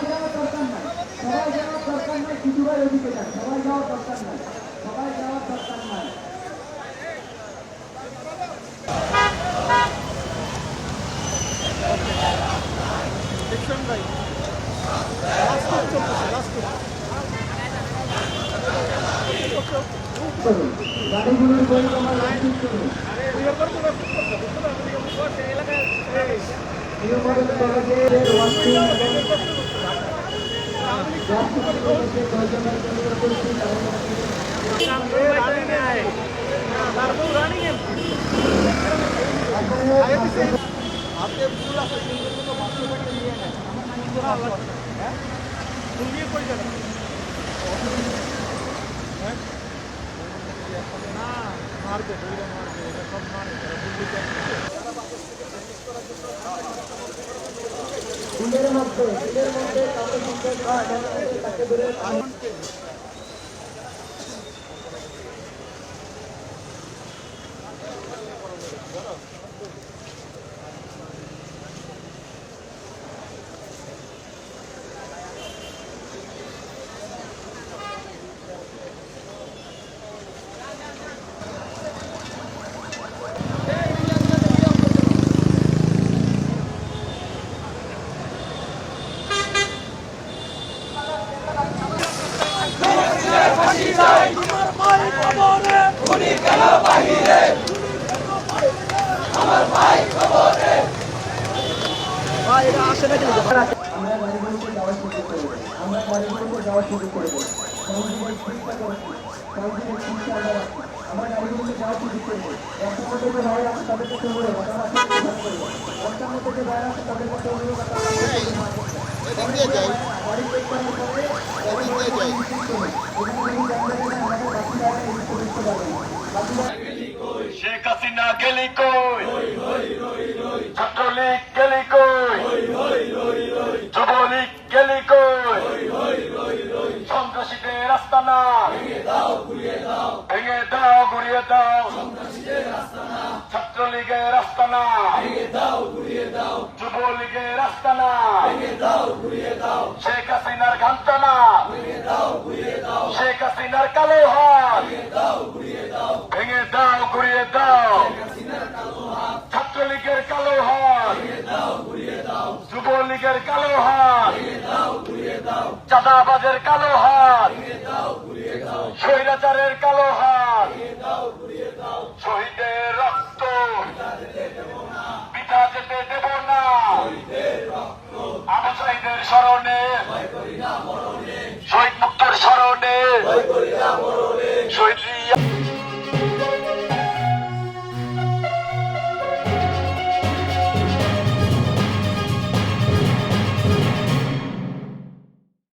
যাওয়ার দরকার নাই, সবাই যাওয়ার দরকার নাই, কিছু ভাই ওদিকে যান, সবাই যাওয়ার দরকার নাই, সবাই যাওয়ার দরকার নাই। গাড়িগুলোর পরিক্রমা লাইসেন্স করুন। आपके पूरा तो बाकी के लिए है हैं ये कोई जगह है ना मार दे सब मार ফুলের মধ্যে কাপড় মধ্যে তাকে ধরে আমরা বাড়িগুলোতে যাওয়ার সুযোগ করে দেবো, আমরা বাড়িগুলোতে যাওয়ার সুযোগ করে দেবো, সংযোগের চিন্তা করছি, সংযোগের চিন্তা আমরা গাড়িগুলোতে যাওয়ার সুযোগ করে দেবো। রাস্তার মধ্যে যে ভাই আছে তাদের কাছে অনুরোধ রাস্তার মধ্যে যে ভাই আছে তাদের কাছে অনুরোধ গাড়ি চেক করার পরে শেখ হাসিনা গেলি কই, ছাত্রলীগ গেলি কই, যুবলীগ গেলি কই, সন্ত্রাসীদের আস্তানা ভেঙে দাও গুড়িয়ে দাও, ছাত্রলীগের আস্তানা যুবলীগের আস্তানা শেখ হাসিনার ঘান্টানা, শেখ হাসিনার কালো হাত ভেঙে দাও গুড়িয়ে দাও, ছাত্রলীগের কালো হাত যুবলীগের কালো হাত চাঁদাবাজের কালো হাত স্বৈরাচারের কালো হাত, শহীদের রক্ত পিতা যেতে দেব না, আবু সাঈদের স্মরণে শহীদ মুক্তর স্মরণে